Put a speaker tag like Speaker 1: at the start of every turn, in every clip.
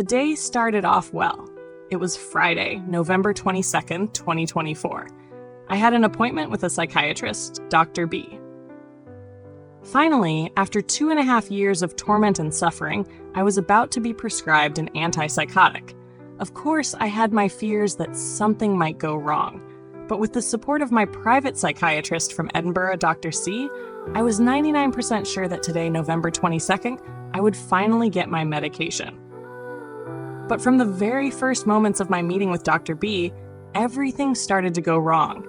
Speaker 1: The day started off well. It was Friday, November 22nd, 2024. I had an appointment with a psychiatrist, Dr. B. Finally, after 2.5 years of torment and suffering, I was about to be prescribed an antipsychotic. Of course, I had my fears that something might go wrong, but with the support of my private psychiatrist from Edinburgh, Dr. C, I was 99% sure that today, November 22nd, I would finally get my medication. But from the very first moments of my meeting with Dr. B, everything started to go wrong.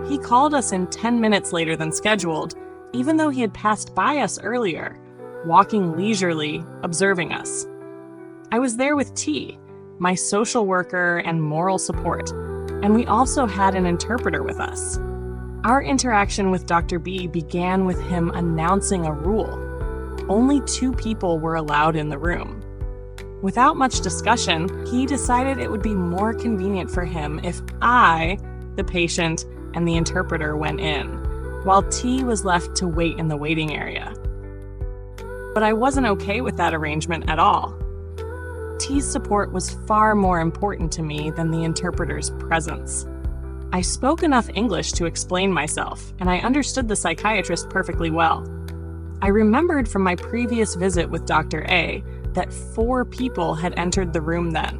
Speaker 1: He called us in 10 minutes later than scheduled, even though he had passed by us earlier, walking leisurely, observing us. I was there with T, my social worker and moral support, and we also had an interpreter with us. Our interaction with Dr. B began with him announcing a rule. Only 2 people were allowed in the room. Without much discussion, he decided it would be more convenient for him if I, the patient, and the interpreter went in, while T was left to wait in the waiting area. But I wasn't okay with that arrangement at all. T's support was far more important to me than the interpreter's presence. I spoke enough English to explain myself, and I understood the psychiatrist perfectly well. I remembered from my previous visit with Dr. A that 4 people had entered the room then.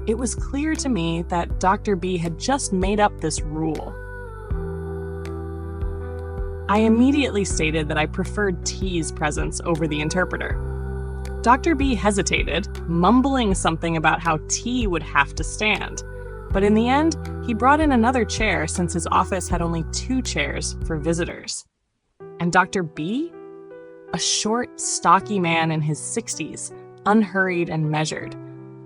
Speaker 1: It was clear to me that Dr. B had just made up this rule. I immediately stated that I preferred T's presence over the interpreter. Dr. B hesitated, mumbling something about how T would have to stand. But in the end, he brought in another chair since his office had only 2 chairs for visitors. And Dr. B? A short, stocky man in his 60s, unhurried and measured.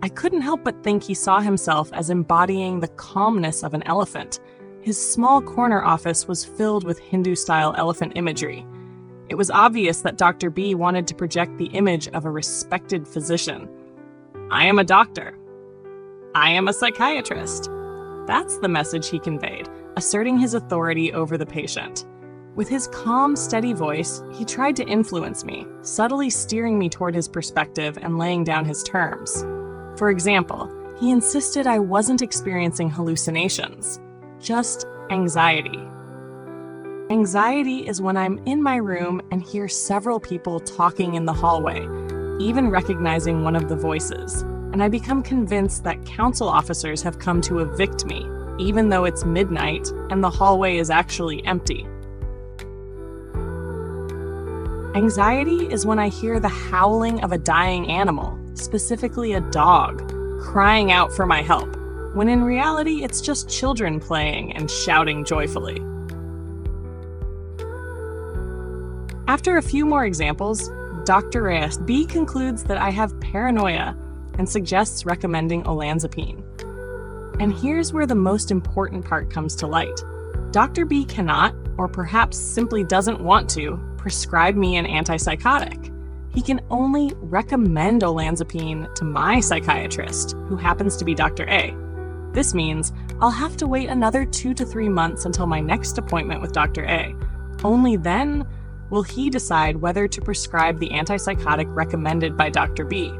Speaker 1: I couldn't help but think he saw himself as embodying the calmness of an elephant. His small corner office was filled with Hindu-style elephant imagery. It was obvious that Dr. B wanted to project the image of a respected physician. I am a doctor. I am a psychiatrist. That's the message he conveyed, asserting his authority over the patient. With his calm, steady voice, he tried to influence me, subtly steering me toward his perspective and laying down his terms. For example, he insisted I wasn't experiencing hallucinations, just anxiety. Anxiety is when I'm in my room and hear several people talking in the hallway, even recognizing one of the voices, and I become convinced that council officers have come to evict me, even though it's midnight and the hallway is actually empty. Anxiety is when I hear the howling of a dying animal, specifically a dog, crying out for my help, when in reality it's just children playing and shouting joyfully. After a few more examples, Dr. B concludes that I have paranoia and suggests recommending olanzapine. And here's where the most important part comes to light. Dr. B cannot, or perhaps simply doesn't want to, prescribe me an antipsychotic. He can only recommend olanzapine to my psychiatrist, who happens to be Dr. A. This means I'll have to wait another 2 to 3 months until my next appointment with Dr. A. Only then will he decide whether to prescribe the antipsychotic recommended by Dr. B.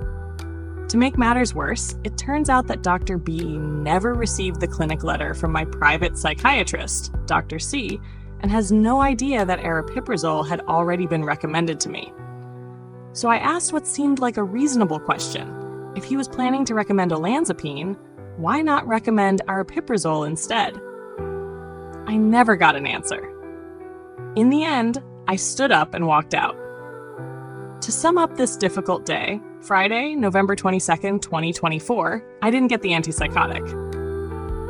Speaker 1: To make matters worse, it turns out that Dr. B never received the clinic letter from my private psychiatrist, Dr. C, and has no idea that aripiprazole had already been recommended to me. So I asked what seemed like a reasonable question. If he was planning to recommend olanzapine, why not recommend aripiprazole instead? I never got an answer. In the end, I stood up and walked out. To sum up this difficult day, Friday, November 22nd, 2024, I didn't get the antipsychotic.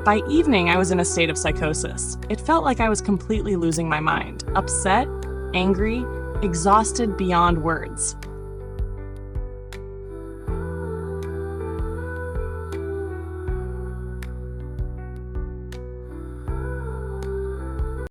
Speaker 1: By evening, I was in a state of psychosis. It felt like I was completely losing my mind, upset, angry, exhausted beyond words.